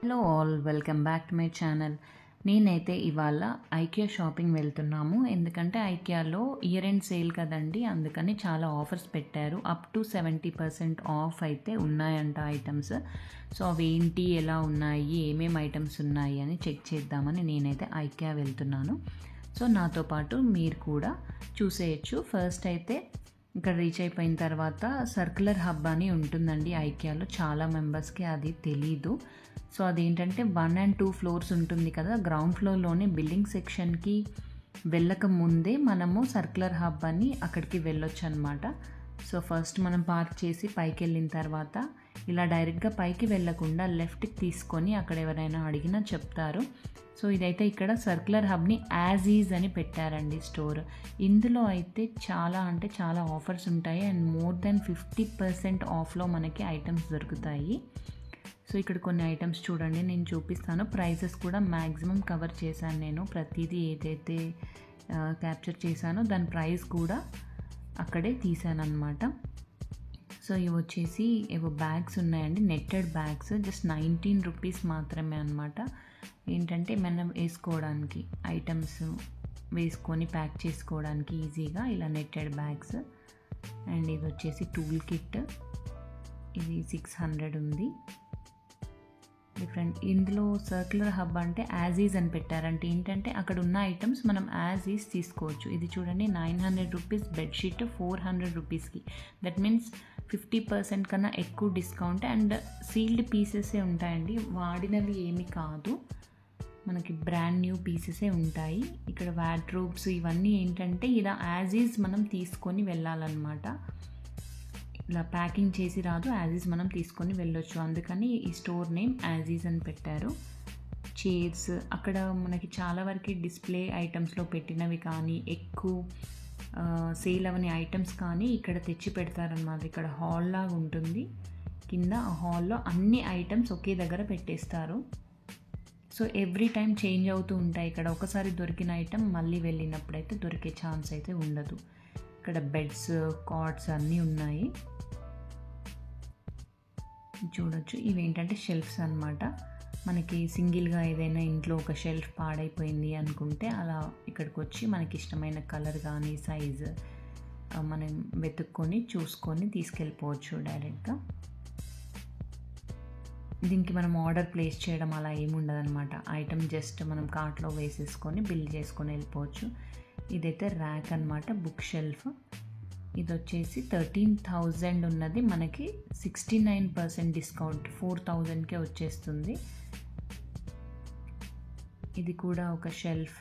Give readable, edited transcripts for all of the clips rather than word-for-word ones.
Hello all, welcome back to my channel. నేనైతే ఇవాళ IKEA shopping వెళ్తున్నాము. ఎందుకంటే ఐకియాలో ఇయర్ ఎండ్ సేల్ కదండి, అందుకని చాలా ఆఫర్స్ పెట్టారు. అప్ టు 70% ఆఫ్ అయితే ఉన్నాయంట ఐటమ్స్. సో అవి ఏంటి, ఎలా ఉన్నాయి, ఏమేమి ఐటమ్స్ ఉన్నాయి అని చెక్ చేద్దామని నేనైతే ఐకియా వెళ్తున్నాను. సో నాతో పాటు మీరు కూడా చూసేయచ్చు. ఫస్ట్ అయితే ఇక్కడ రీచ్ అయిపోయిన తర్వాత సర్క్యులర్ హబ్ అని ఉంటుందండి ఐకియాలో. చాలా మెంబర్స్కి అది తెలీదు. సో అదేంటంటే 1 and 2 ఫ్లోర్స్ ఉంటుంది కదా, గ్రౌండ్ ఫ్లోర్లోనే బిల్డింగ్ సెక్షన్కి వెళ్ళక ముందే మనము సర్క్యులర్ హబ్ అని అక్కడికి వెళ్ళొచ్చు అనమాట. సో ఫస్ట్ మనం పార్క్ చేసి పైకి వెళ్ళిన తర్వాత ఇలా డైరెక్ట్గా పైకి వెళ్ళకుండా లెఫ్ట్కి తీసుకొని అక్కడ ఎవరైనా అడిగినా చెప్తారు. సో ఇదైతే ఇక్కడ సర్క్యులర్ హబ్ని యాజ్ ఈజ్ అని పెట్టారండి స్టోర్. ఇందులో అయితే చాలా ఆఫర్స్ ఉంటాయి అండ్ మోర్ దెన్ 50% ఆఫ్లో మనకి ఐటమ్స్ దొరుకుతాయి. సో ఇక్కడ కొన్ని ఐటమ్స్ చూడండి, నేను చూపిస్తాను. ప్రైజెస్ కూడా మ్యాక్సిమం కవర్ చేశాను నేను. ప్రతిదీ ఏదైతే క్యాప్చర్ చేశానో దాని ప్రైస్ కూడా అక్కడే తీసాను అనమాట. సో ఇవి వచ్చేసి ఏవో బ్యాగ్స్ ఉన్నాయండి, నెట్టెడ్ బ్యాగ్స్. జస్ట్ 19 రూపీస్ మాత్రమే అనమాట. ఏంటంటే మనం వేసుకోవడానికి ఐటమ్స్ వేసుకొని ప్యాక్ చేసుకోవడానికి ఈజీగా ఇలా నెట్టెడ్ బ్యాగ్స్. అండ్ ఇది వచ్చేసి టూల్ కిట్, ఇది 600 ఉంది. డిఫరెంట్. ఇందులో సర్క్యులర్ హబ్ అంటే యాజ్ ఈజ్ అని పెట్టారంటే ఏంటంటే అక్కడ ఉన్న ఐటమ్స్ మనం యాజ్ ఈజ్ తీసుకోవచ్చు. ఇది చూడండి, 900 రూపీస్ బెడ్షీట్ 400 రూపీస్కి. దట్ మీన్స్ 50% కన్నా ఎక్కువ డిస్కౌంట్. అండ్ సీల్డ్ పీసెసే ఉంటాయండి, వాడినవి ఏమి కాదు, మనకి బ్రాండ్ న్యూ పీసెసే ఉంటాయి. ఇక్కడ వార్డ్రోబ్స్ ఇవన్నీ ఏంటంటే ఇలా యాజ్ ఈజ్ మనం తీసుకొని వెళ్ళాలన్నమాట. ఇలా ప్యాకింగ్ చేసి రాదు, యాజ్ ఈజ్ మనం తీసుకొని వెళ్ళొచ్చు. అందుకని ఈ స్టోర్ నేమ్ యాజ్ ఈజ్ అని పెట్టారు. చైర్స్ అక్కడ మనకి చాలా వరకు డిస్ప్లే ఐటమ్స్లో పెట్టినవి కానీ ఎక్కువ సేల్ అవని ఐటమ్స్ కానీ ఇక్కడ తెచ్చి పెడతారన్నమాట. ఇక్కడ హాల్ లాగా ఉంటుంది కింద. ఆ హాల్లో అన్ని ఐటమ్స్ ఒకే దగ్గర పెట్టేస్తారు. సో ఎవ్రీ టైం చేంజ్ అవుతూ ఉంటాయి. ఇక్కడ ఒకసారి దొరికిన ఐటమ్ మళ్ళీ వెళ్ళినప్పుడైతే దొరికే ఛాన్స్ అయితే ఉండదు. ఇక్కడ బెడ్స్, కాట్స్ అన్నీ ఉన్నాయి చూడొచ్చు. ఇవి ఏంటంటే షెల్ఫ్స్ అనమాట. మనకి సింగిల్గా ఏదైనా ఇంట్లో ఒక షెల్ఫ్ పాడైపోయింది అనుకుంటే అలా ఇక్కడికి వచ్చి మనకి ఇష్టమైన కలర్ కానీ సైజు మనం వెతుక్కొని చూసుకొని తీసుకెళ్ళిపోవచ్చు డైరెక్ట్గా. దీనికి మనం ఆర్డర్ ప్లేస్ చేయడం అలా ఏమి ఉండదన్నమాట. ఐటమ్ జస్ట్ మనం కార్ట్లో వేసేసుకొని బిల్ చేసుకొని వెళ్ళిపోవచ్చు. ఇదైతే ర్యాక్ అనమాట, బుక్ షెల్ఫ్. ఇది వచ్చేసి 13,000 ఉన్నది మనకి 69% డిస్కౌంట్ 4,000కే వచ్చేస్తుంది. ఇది కూడా ఒక షెల్ఫ్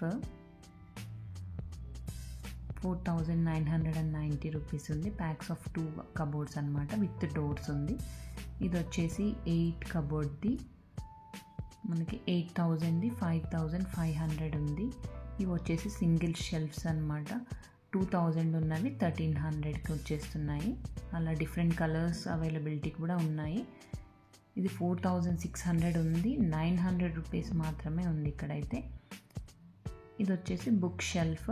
4,990 రూపీస్ ఉంది. ప్యాక్స్ ఆఫ్ 2 కబోర్డ్స్ అనమాట, విత్ డోర్స్ ఉంది. ఇది వచ్చేసి 8 కబోర్డ్ది మనకి 8,000ది 5,500 ఉంది. ఇవి వచ్చేసి సింగిల్ షెల్ఫ్స్ అనమాట. 2,000 ఉన్నవి 1,300కి వచ్చేస్తున్నాయి. అలా డిఫరెంట్ కలర్స్ అవైలబిలిటీ కూడా ఉన్నాయి. ఇది 4,600 ఉంది, 900 రూపీస్ మాత్రమే ఉంది ఇక్కడైతే. ఇది వచ్చేసి బుక్ షెల్ఫ్,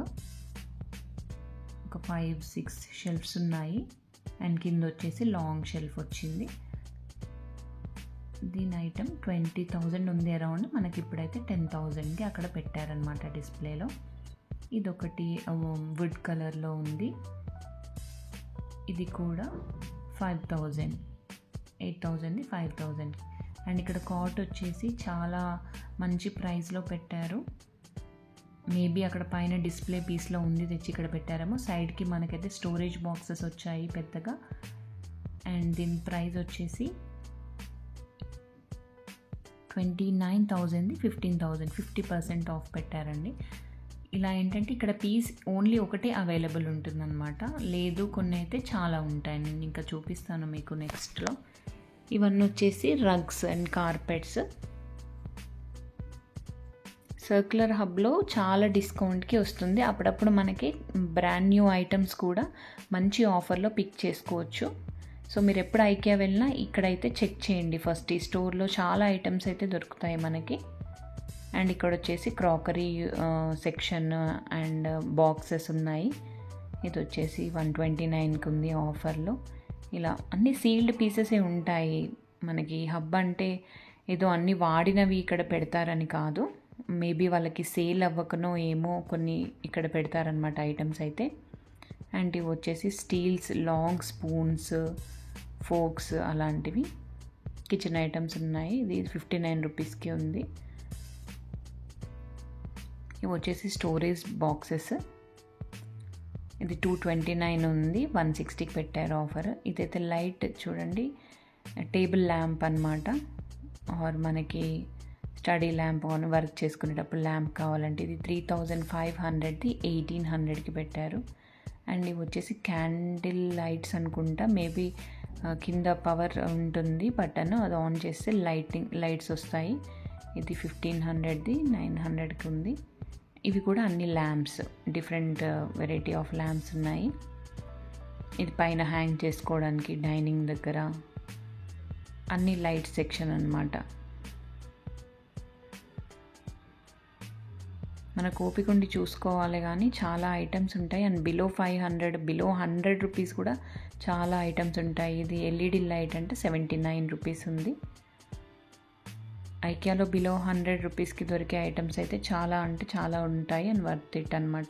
ఒక 5-6 షెల్ఫ్స్ ఉన్నాయి. అండ్ కింద వచ్చేసి లాంగ్ షెల్ఫ్ వచ్చింది. దీని ఐటమ్ 20,000 ఉంది అరౌండ్. మనకి ఇప్పుడైతే 10,000కి అక్కడ పెట్టారనమాట డిస్ప్లేలో. ఇదొకటి వుడ్ కలర్లో ఉంది, ఇది కూడా 5,000, 8,000ది 5,000. అండ్ ఇక్కడ కాట్ వచ్చేసి చాలా మంచి ప్రైస్లో పెట్టారు. మేబీ అక్కడ పైన డిస్ప్లే పీస్లో ఉంది, తెచ్చి ఇక్కడ పెట్టారేమో. సైడ్కి మనకైతే స్టోరేజ్ బాక్సెస్ వచ్చాయి పెద్దగా. అండ్ దీని ప్రైస్ వచ్చేసి 29,000ది 15,000, 50% ఆఫ్ పెట్టారండి. ఇలా ఏంటంటే ఇక్కడ పీస్ ఓన్లీ ఒకటే అవైలబుల్ ఉంటుందన్నమాట. లేదు కొన్ని అయితే చాలా ఉంటాయి, నేను ఇంకా చూపిస్తాను మీకు నెక్స్ట్లో. ఇవన్నీ వచ్చేసి రగ్స్ అండ్ కార్పెట్స్. సర్క్యులర్ హబ్లో చాలా డిస్కౌంట్కి వస్తుంది. అప్పుడప్పుడు మనకి బ్రాండ్ న్యూ ఐటమ్స్ కూడా మంచి ఆఫర్లో పిక్ చేసుకోవచ్చు. సో మీరు ఎప్పుడు ఐకియా వెళ్ళినా ఇక్కడైతే చెక్ చేయండి ఫస్ట్. ఈ స్టోర్లో చాలా ఐటమ్స్ అయితే దొరుకుతాయి మనకి. అండ్ ఇక్కడ వచ్చేసి క్రాకరీ సెక్షన్ అండ్ బాక్సెస్ ఉన్నాయి. ఇది వచ్చేసి 129కి ఉంది ఆఫర్లో. ఇలా అన్ని సీల్డ్ పీసెసే ఉంటాయి మనకి. హబ్ అంటే ఏదో అన్ని వాడినవి ఇక్కడ పెడతారని కాదు, మేబీ వాళ్ళకి సేల్ అవ్వకనో ఏమో కొన్ని ఇక్కడ పెడతారనమాట ఐటమ్స్ అయితే. అండ్ ఇవి వచ్చేసి స్టీల్స్ లాంగ్ స్పూన్స్, ఫోక్స్ అలాంటివి కిచెన్ ఐటమ్స్ ఉన్నాయి. ఇది 59 రూపీస్కి ఉంది. ఇవి వచ్చేసి స్టోరేజ్ బాక్సెస్. ఇది 229 ఉంది, 160కి పెట్టారు ఆఫర్. ఇదైతే లైట్ చూడండి, టేబుల్ ల్యాంప్ అనమాట. ఆర్ మనకి స్టడీ ల్యాంప్ ఆన్ వర్క్ చేసుకునేటప్పుడు ల్యాంప్ కావాలంటే ఇది 3500ది 1800కి పెట్టారు. అండ్ ఇవి వచ్చేసి క్యాండిల్ లైట్స్ అనుకుంటా, మేబీ కింద పవర్ ఉంటుంది బటన్, అది ఆన్ చేస్తే లైట్స్ వస్తాయి. ఇది 1500ది 900కి ఉంది. ఇవి కూడా అన్ని lamps, different variety of lamps ఉన్నాయి. ఇది పైన హ్యాంగ్ చేసుకోవడానికి డైనింగ్ దగ్గర అన్ని లైట్ సెక్షన్ అన్నమాట. మనకు ఓపిక ఉండి చూసుకోవాలి కానీ చాలా ఐటమ్స్ ఉంటాయి. అండ్ బిలో 500, బిలో 100 రూపీస్ కూడా చాలా ఐటమ్స్ ఉంటాయి. ఇది ఎల్ఈడి లైట్ అంటే 79 రూపీస్ ఉంది. ఐకియాలో బిలో 100 రూపీస్కి దొరికే ఐటమ్స్ అయితే చాలా అంటే చాలా ఉంటాయి అండ్ వర్త్ ఇట్ అనమాట.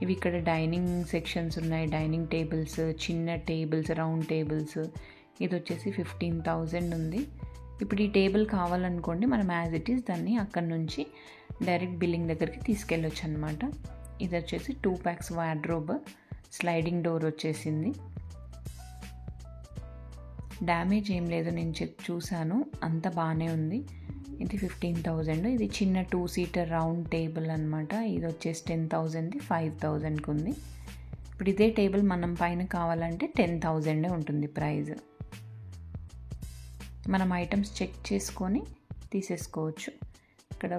ఇవి ఇక్కడ డైనింగ్ సెక్షన్స్ ఉన్నాయి, డైనింగ్ టేబుల్స్, చిన్న టేబుల్స్, రౌండ్ టేబుల్స్. ఇది వచ్చేసి 15,000 ఉంది. ఇప్పుడు ఈ టేబుల్ కావాలనుకోండి, మనం యాజ్ ఇట్ ఈస్ దాన్ని అక్కడ నుంచి డైరెక్ట్ బిల్లింగ్ దగ్గరికి తీసుకెళ్ళొచ్చు అనమాట. ఇది వచ్చేసి 2 ప్యాక్స్ వార్డ్రోబ్, స్లైడింగ్ డోర్ వచ్చేసింది. డ్యామేజ్ ఏం లేదు, నేను చూశాను, అంత బాగానే ఉంది. ఇది 15,000. ఇది చిన్న 2 సీటర్ రౌండ్ టేబుల్ అనమాట. ఇది వచ్చేసి 10,000ది 5,000కి ఉంది. ఇప్పుడు ఇదే టేబుల్ మనం పైన కావాలంటే 10,000 ఉంటుంది ప్రైజ్. మనం ఐటమ్స్ చెక్ చేసుకొని తీసేసుకోవచ్చు. ఇక్కడ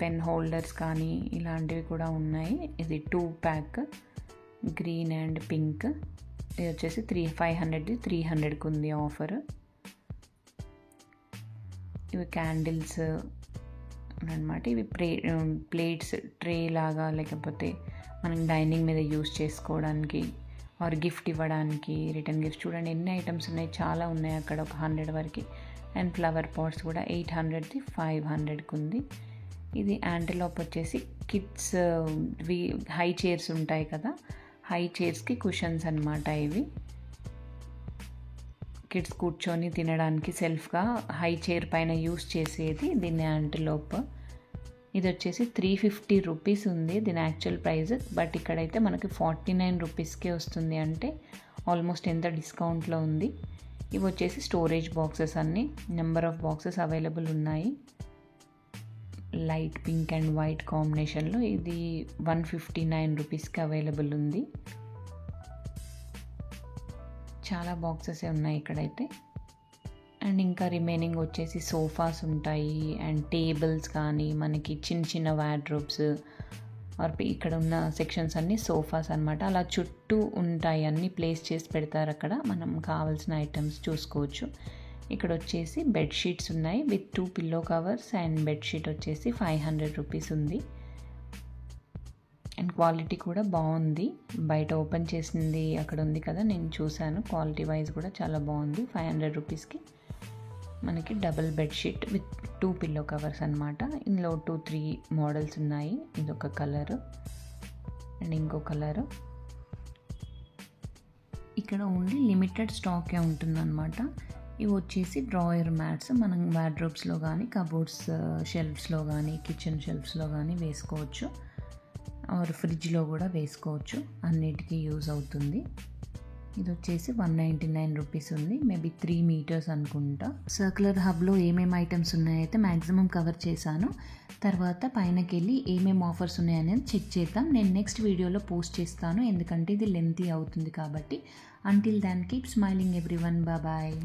పెన్ హోల్డర్స్ కానీ ఇలాంటివి కూడా ఉన్నాయి. ఇది 2 ప్యాక్ గ్రీన్ అండ్ పింక్. ఇది వచ్చేసి 500ది 300కి ఉంది ఆఫర్. ఇవి క్యాండిల్స్ అనమాట. ఇవి ప్లేట్స్ ట్రే లాగా, లేకపోతే మనం డైనింగ్ మీద యూస్ చేసుకోవడానికి ఆర్ గిఫ్ట్ ఇవ్వడానికి, రిటర్న్ గిఫ్ట్. చూడండి ఎన్ని ఐటమ్స్ ఉన్నాయి, చాలా ఉన్నాయి అక్కడ, ఒక 100 వరకు. అండ్ ఫ్లవర్ పాట్స్ కూడా 800ది 500కి ఉంది. ఇది యాంటిలోప్ వచ్చేసి కిడ్స్ హై చైర్స్ ఉంటాయి కదా, హై చైర్స్కి కుషన్స్ అనమాట. ఇవి కిడ్స్ కూర్చొని తినడానికి సెల్ఫ్గా హై చైర్ పైన యూస్ చేసేది దీన్ని యాంటిలోప్. ఇది వచ్చేసి 350 రూపీస్ ఉంది దీని యాక్చువల్ ప్రైస్, బట్ ఇక్కడైతే మనకి 49 రూపీస్కే వస్తుంది, అంటే ఆల్మోస్ట్ ఎంత డిస్కౌంట్లో ఉంది. ఇవి వచ్చేసి స్టోరేజ్ బాక్సెస్, అన్ని నెంబర్ ఆఫ్ బాక్సెస్ అవైలబుల్ ఉన్నాయి. లైట్ పింక్ అండ్ వైట్ కాంబినేషన్లో ఇది 159 రూపీస్కి అవైలబుల్ ఉంది. చాలా బాక్సెస్ ఉన్నాయి ఇక్కడైతే. అండ్ ఇంకా రిమైనింగ్ వచ్చేసి సోఫాస్ ఉంటాయి అండ్ టేబుల్స్ కానీ, మనకి చిన్న చిన్న వార్డ్రోబ్స్ ఆర్ ఇక్కడ ఉన్న సెక్షన్స్ అన్నీ సోఫాస్ అనమాట. అలా చుట్టూ ఉంటాయి, అన్నీ ప్లేస్ చేసి పెడతారు అక్కడ, మనం కావాల్సిన ఐటమ్స్ చూసుకోవచ్చు. ఇక్కడ వచ్చేసి బెడ్షీట్స్ ఉన్నాయి with 2 pillow covers and bedsheet వచ్చేసి 500 రూపీస్ ఉంది. అండ్ క్వాలిటీ కూడా బాగుంది, బయట ఓపెన్ చేసింది అక్కడ ఉంది కదా, నేను చూశాను, క్వాలిటీ వైజ్ కూడా చాలా బాగుంది. 500 రూపీస్కి మనకి double bedsheet with 2 pillow covers అనమాట. ఇందులో 2-3 మోడల్స్ ఉన్నాయి. ఇదొక కలరు అండ్ ఇంకో కలరు. ఇక్కడ ఓన్లీ లిమిటెడ్ స్టాకే ఉంటుందన్నమాట. ఇవి వచ్చేసి డ్రాయర్ మ్యాట్స్, మనం వార్డ్రోబ్స్లో కానీ, కబోర్డ్స్ షెల్ఫ్స్లో కానీ, కిచెన్ షెల్ఫ్స్లో కానీ వేసుకోవచ్చు, ఆర్ ఫ్రిడ్జ్లో కూడా వేసుకోవచ్చు, అన్నిటికీ యూజ్ అవుతుంది. ఇది వచ్చేసి 199 రూపీస్ ఉంది, మేబీ 3 మీటర్స్ అనుకుంటా. సర్క్యులర్ హబ్లో ఏమేమి ఐటమ్స్ ఉన్నాయైతే మ్యాక్సిమం కవర్ చేశాను. తర్వాత పైనకి వెళ్ళి ఏమేమి ఆఫర్స్ ఉన్నాయనేది చెక్ చేద్దాం. నేను నెక్స్ట్ వీడియోలో పోస్ట్ చేస్తాను, ఎందుకంటే ఇది లెంతీ అవుతుంది కాబట్టి. Until then keep smiling everyone, bye.